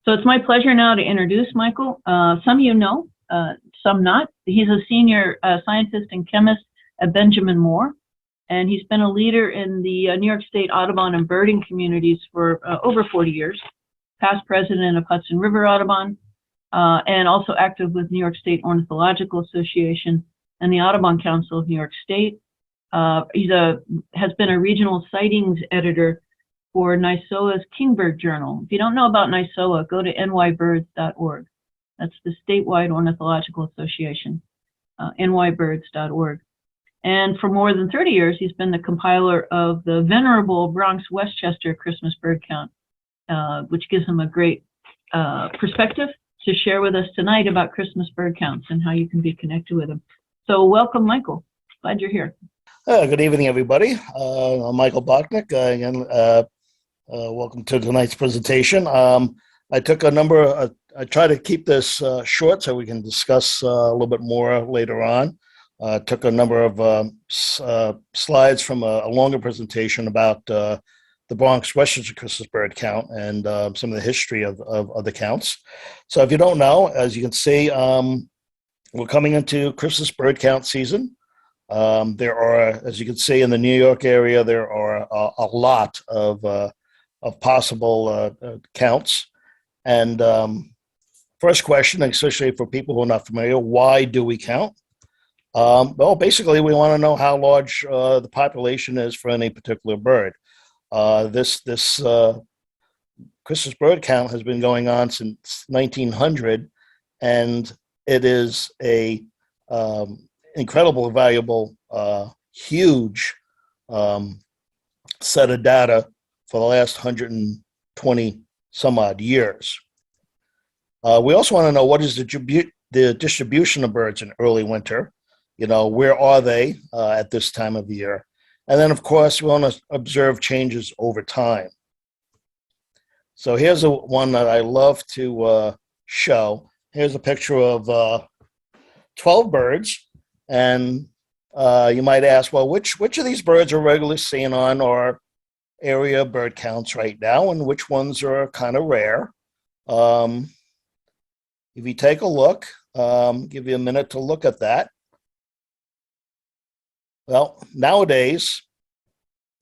So it's my pleasure now to introduce Michael. Some of you know, some not. He's a senior scientist and chemist at Benjamin Moore, and he's been a leader in the New York State Audubon and birding communities for over 40 years, past president of Hudson River Audubon, and also active with New York State Ornithological Association and the Audubon Council of New York State. He has been a regional sightings editor for NYSOA's Kingbird Journal. If you don't know about NYSOA, go to nybirds.org. That's the Statewide Ornithological Association, nybirds.org. And for more than 30 years, he's been the compiler of the venerable Bronx Westchester Christmas bird count, which gives him a great perspective to share with us tonight about Christmas bird counts and how you can be connected with them. So welcome, Michael. Glad you're here. Good evening, everybody. I'm Michael Bochnik. Again, welcome to tonight's presentation. I took a number. I try to keep this short so we can discuss a little bit more later on. Took a number of slides from a longer presentation about the Bronx Westchester Christmas bird count and some of the history of the counts. So if you don't know, as you can see, we're coming into Christmas bird count season. There are, as you can see in the New York area, there are a lot of possible counts. And first question, especially for people who are not familiar, why do we count? Well, basically, we want to know how large the population is for any particular bird. This Christmas bird count has been going on since 1900, and it is a incredible, valuable, huge set of data for the last 120 some odd years. We also want to know what is the distribution of birds in early winter. You know, where are they at this time of the year? And then, of course, we want to observe changes over time. So here's one that I love to show. Here's a picture of 12 birds. And you might ask, well, which of these birds are regularly seen on our area bird counts right now, and which ones are kind of rare? If you take a look, give you a minute to look at that. Well, nowadays,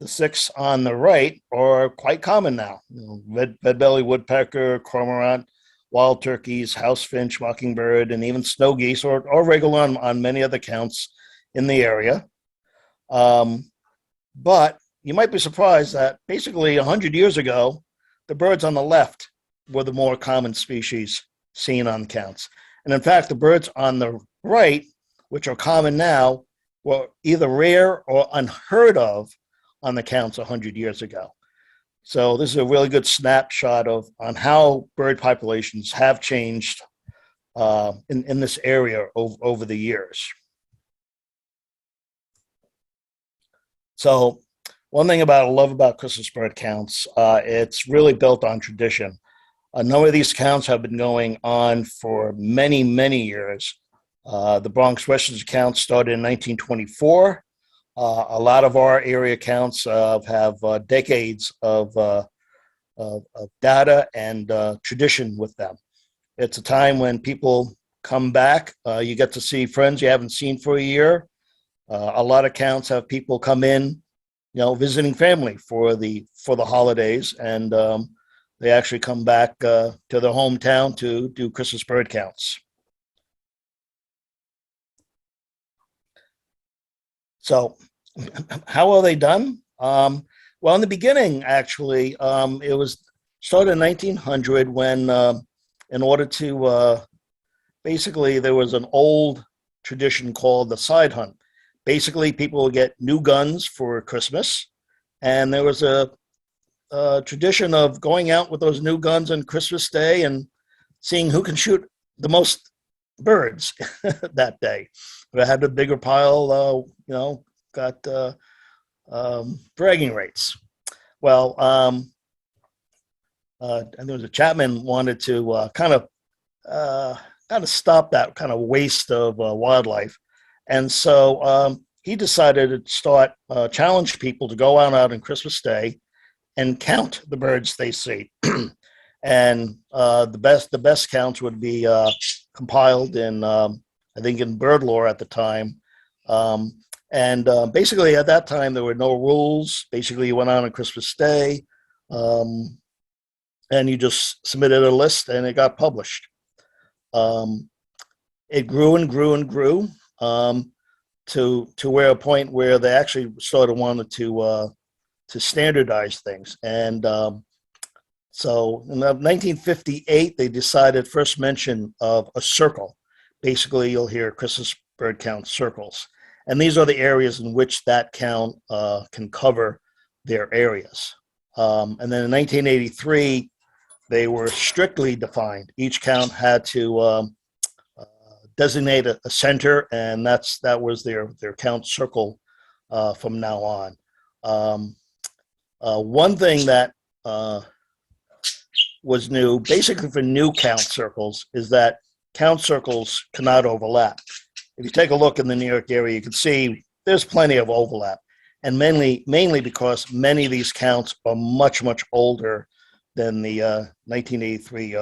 the 6 on the right are quite common now. You know, red-bellied woodpecker, cormorant, wild turkeys, house finch, mockingbird, and even snow geese are regular on many other counts in the area. But you might be surprised that basically 100 years ago, the birds on the left were the more common species seen on counts. And in fact, the birds on the right, which are common now, were either rare or unheard of on the counts 100 years ago. So this is a really good snapshot on how bird populations have changed in this area over the years. So one thing I love about Christmas bird counts, it's really built on tradition. A number of these counts have been going on for many, many years. The Bronx Westchester count started in 1924. A lot of our area counts have decades of data and tradition with them. It's a time when people come back. You get to see friends you haven't seen for a year. A lot of counts have people come in, you know, visiting family for the holidays, and they actually come back to their hometown to do Christmas bird counts. So how are they done? Well, in the beginning, actually, it was started in 1900 when, in order to, basically, there was an old tradition called the side hunt. Basically, people would get new guns for Christmas, and there was a tradition of going out with those new guns on Christmas Day and seeing who can shoot the most birds that day. But I had a bigger pile, you know, got bragging rights. Well, and there was a Chapman wanted to kind of stop that kind of waste of wildlife, and so he decided to start challenge people to go out on Christmas Day and count the birds they see. And the best counts would be compiled in I think in bird lore at the time. And basically at that time there were no rules. Basically you went on Christmas Day, and you just submitted a list and it got published. It grew and grew and grew, to where a point where they actually started wanting to standardize things. And so in 1958, they decided first mention of a circle. Basically, you'll hear Christmas bird count circles. And these are the areas in which that count can cover their areas. And then in 1983, they were strictly defined. Each count had to designate a center, and that was their count circle from now on. One thing that was new, basically for new count circles, is that count circles cannot overlap. If you take a look in the New York area, you can see there's plenty of overlap, and mainly because many of these counts are much, much older than the 1983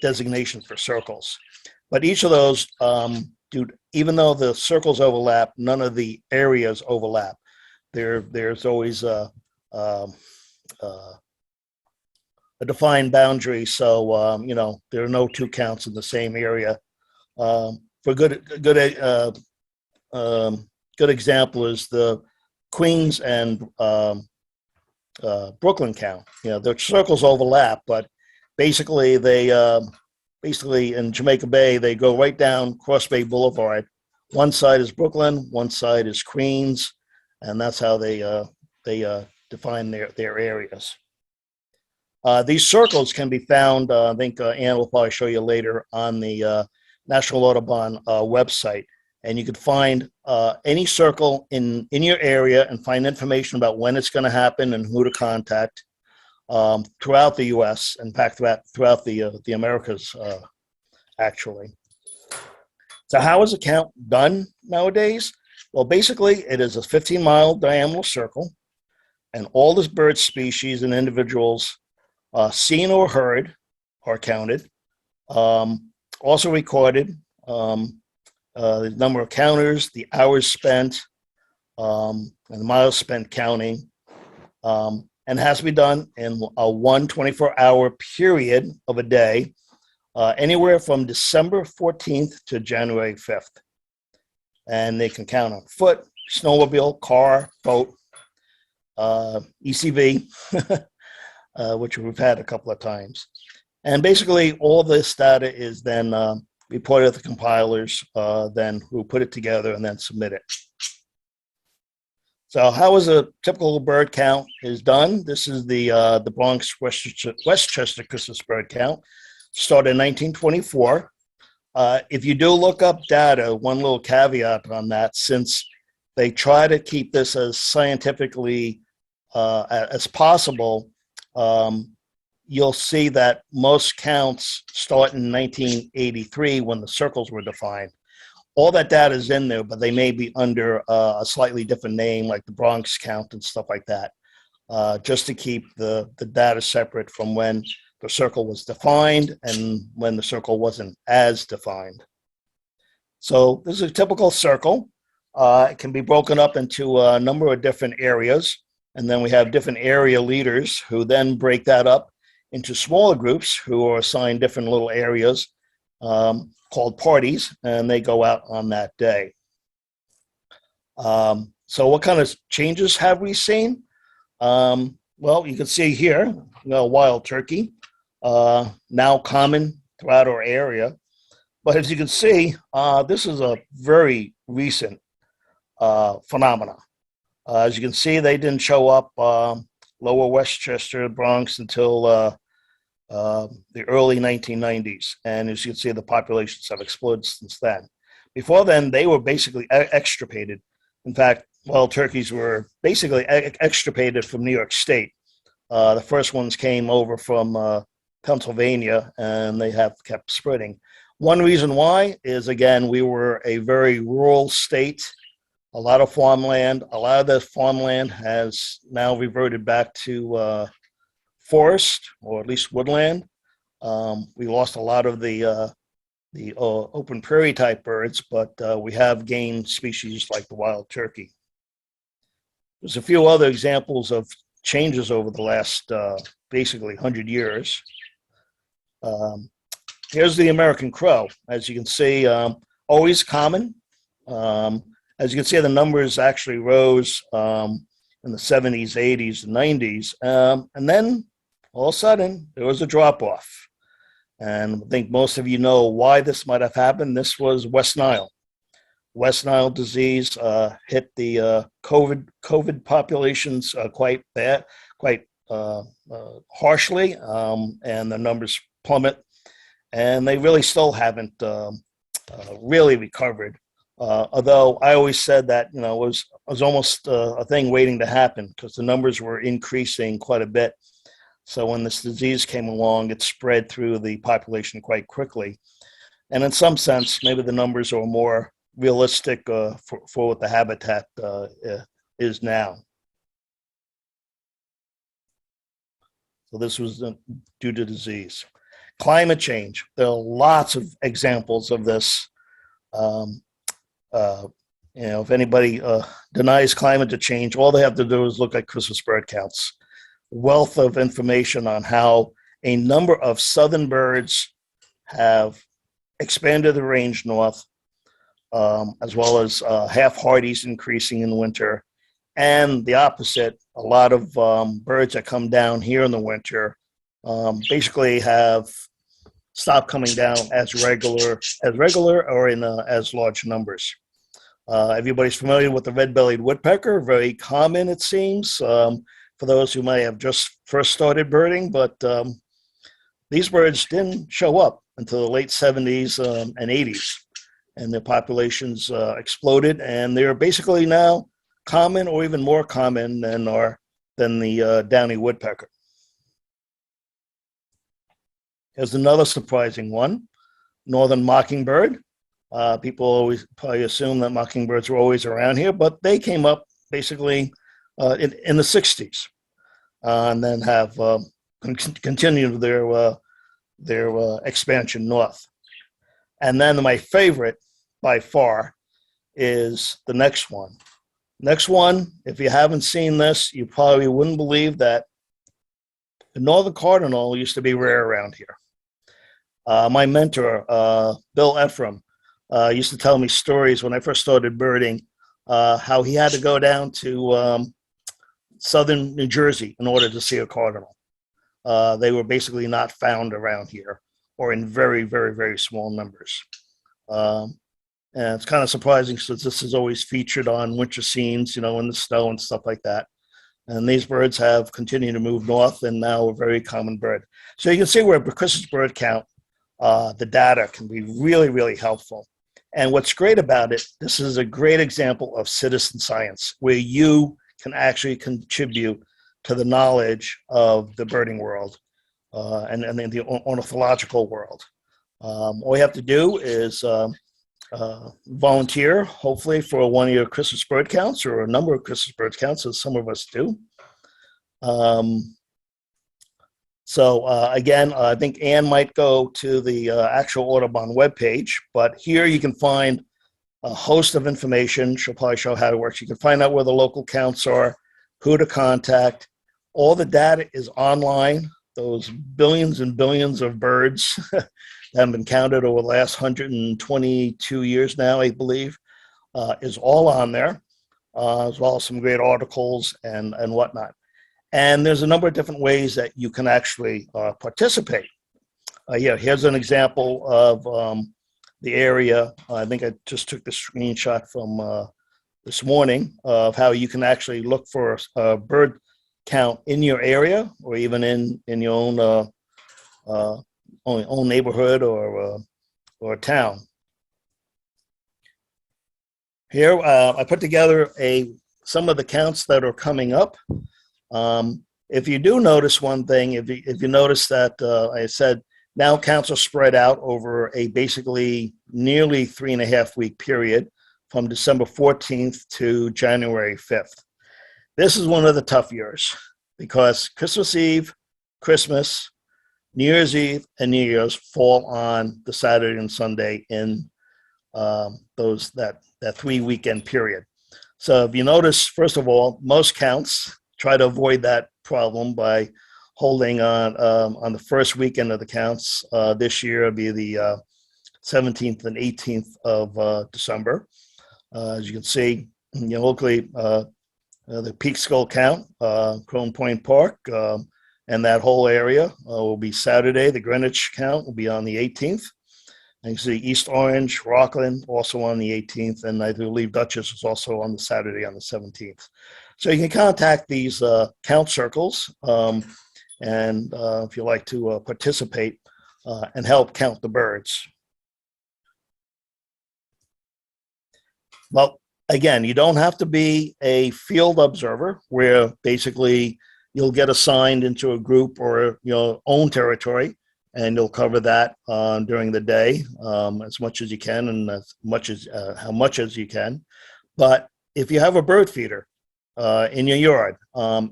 designation for circles. But each of those, even though the circles overlap, none of the areas overlap. There's always a defined boundary, so there are no two counts in the same area. For good example is the Queens and Brooklyn count. The circles overlap, but basically in Jamaica Bay, they go right down Cross Bay Boulevard. One side is Brooklyn, one side is Queens, and that's how they define their areas. These circles can be found, I think Ann will probably show you later, on the National Audubon website. And you could find any circle in your area and find information about when it's going to happen and who to contact throughout the U.S. In fact, throughout the Americas, actually. So how is a count done nowadays? Well, basically, it is a 15-mile diameter circle, and all the bird species and individuals seen or heard are counted. Also recorded, the number of counters, the hours spent, and the miles spent counting, and has to be done in a 24-hour period of a day, anywhere from December 14th to January 5th. And they can count on foot, snowmobile, car, boat, ECV, which we've had a couple of times. And basically, all this data is then reported to the compilers, then who put it together and then submit it. So how is a typical bird count is done? This is the Bronx Westchester Christmas bird count. Started in 1924. If you do look up data, one little caveat on that, since they try to keep this as scientifically as possible, you'll see that most counts start in 1983 when the circles were defined. All that data is in there, but they may be under a slightly different name, like the Bronx count and stuff like that, just to keep the data separate from when the circle was defined and when the circle wasn't as defined. So this is a typical circle. It can be broken up into a number of different areas, and then we have different area leaders who then break that up into smaller groups who are assigned different little areas, called parties, and they go out on that day. So what kind of changes have we seen? Well, you can see here, wild turkey, now common throughout our area. But as you can see, this is a very recent phenomena. As you can see, they didn't show up lower Westchester, Bronx until the early 1990s. And as you can see, the populations have exploded since then. Before then, they were basically extirpated. In fact, wild turkeys were basically extirpated from New York State. The first ones came over from Pennsylvania, and they have kept spreading. One reason why is, again, we were a very rural state, a lot of farmland. A lot of the farmland has now reverted back to forest, or at least woodland. We lost a lot of the open prairie type birds, but we have gained species like the wild turkey. There's a few other examples of changes over the last basically 100 years. Here's the American crow. As you can see, always common. As you can see, the numbers actually rose in the 70s, 80s, and 90s. And then all of a sudden, there was a drop off. And I think most of you know why this might have happened. This was West Nile. West Nile disease hit the COVID populations quite bad, quite harshly, and the numbers plummet. And they really still haven't really recovered. Although I always said that it was almost a thing waiting to happen, because the numbers were increasing quite a bit. So when this disease came along, it spread through the population quite quickly. And in some sense, maybe the numbers are more realistic for what the habitat is now. So this was due to disease. Climate change. There are lots of examples of this. If anybody denies climate change, all they have to do is look at Christmas bird counts. Wealth of information on how a number of southern birds have expanded the range north, as well as half-hardies increasing in the winter, and the opposite. A lot of birds that come down here in the winter basically have stopped coming down as regular or in as large numbers. Everybody's familiar with the red-bellied woodpecker, very common, it seems, for those who may have just first started birding, but these birds didn't show up until the late 70s and 80s, and their populations exploded, and they're basically now common or even more common than the downy woodpecker. Here's another surprising one, northern mockingbird. People always probably assume that mockingbirds were always around here, but they came up basically in the 60s, and then have continued their expansion north. And then my favorite by far is the next one. Next one, if you haven't seen this, you probably wouldn't believe that the northern cardinal used to be rare around here. My mentor, Bill Ephraim, used to tell me stories when I first started birding, how he had to go down to southern New Jersey in order to see a cardinal. They were basically not found around here, or in very, very, very small numbers. And it's kind of surprising, since this is always featured on winter scenes, in the snow and stuff like that. And these birds have continued to move north, and now a very common bird. So you can see where Christmas bird count, the data can be really, really helpful. And what's great about it, this is a great example of citizen science, where you can actually contribute to the knowledge of the birding world and the ornithological world. All you have to do is volunteer, hopefully, for one of your Christmas bird counts, or a number of Christmas bird counts, as some of us do. Again, I think Anne might go to the actual Audubon webpage, but here you can find a host of information. She'll probably show how it works. You can find out where the local counts are, who to contact. All the data is online. Those billions and billions of birds that have been counted over the last 122 years now, I believe, is all on there, as well as some great articles and whatnot. And there's a number of different ways that you can actually participate. Here's an example of the area. I think I just took the screenshot from this morning of how you can actually look for a bird count in your area, or even in your own neighborhood or town. Here, I put together some of the counts that are coming up. If you do notice one thing, if you notice that I said now counts are spread out over a basically nearly 3.5 week period from December 14th to January 5th. This is one of the tough years, because Christmas Eve Christmas, New Year's Eve, and New Year's fall on the Saturday and Sunday in that 3 weekend period. So if you notice, first of all, most counts try to avoid that problem by holding on the first weekend of the counts. This year it'll be the 17th and 18th of December. As you can see, locally, the Peak Skull count, Crone Point Park, and that whole area will be Saturday. The Greenwich count will be on the 18th. And you see East Orange, Rockland, also on the 18th, and I believe Dutchess is also on the Saturday on the 17th. So you can contact these count circles, and if you like to participate and help count the birds. Well, again, you don't have to be a field observer where basically you'll get assigned into a group or your own territory, and you'll cover that during the day as much as you can and as much as how much as you can. But if you have a bird feeder in your yard,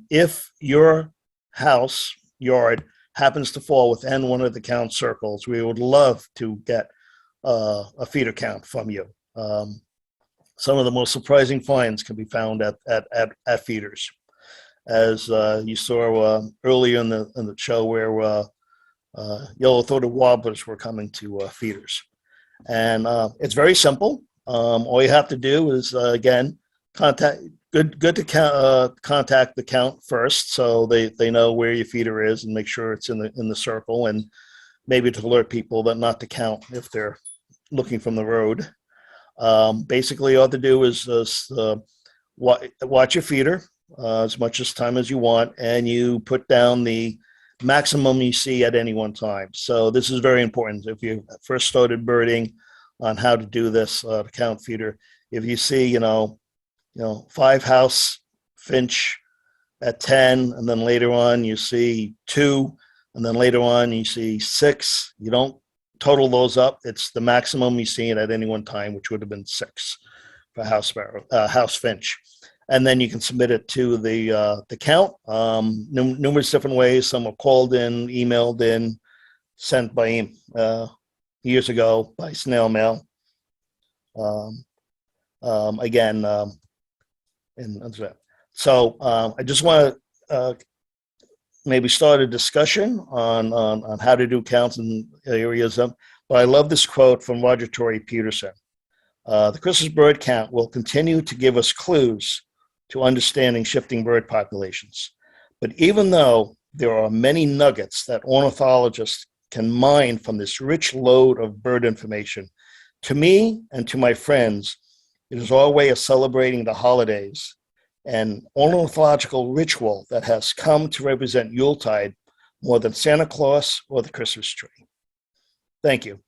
if your house yard happens to fall within one of the count circles, we would love to get a feeder count from you. Some of the most surprising finds can be found at feeders, as you saw earlier in the show where yellow-throated warblers were coming to feeders. And it's very simple. All you have to do is, again, contact the count first, so they know where your feeder is and make sure it's in the circle, and maybe to alert people that not to count if they're looking from the road. Basically, all you have to do is watch your feeder as much as time as you want, and you put down the maximum you see at any one time. So this is very important. If you first started birding on how to do this, the count feeder, if you see, 5 house finch at 10, and then later on you see 2, and then later on you see 6, you don't total those up. It's the maximum you see at any one time, which would have been 6 for house finch. And then you can submit it to the count. Numerous different ways. Some are called in, emailed in, sent by years ago by snail mail. Again, so I just want to maybe start a discussion on how to do counts in areas. But I love this quote from Roger Torrey Peterson. The Christmas bird count will continue to give us clues to understanding shifting bird populations. But even though there are many nuggets that ornithologists can mine from this rich load of bird information, to me and to my friends, it is our way of celebrating the holidays, an ornithological ritual that has come to represent Yuletide more than Santa Claus or the Christmas tree. Thank you.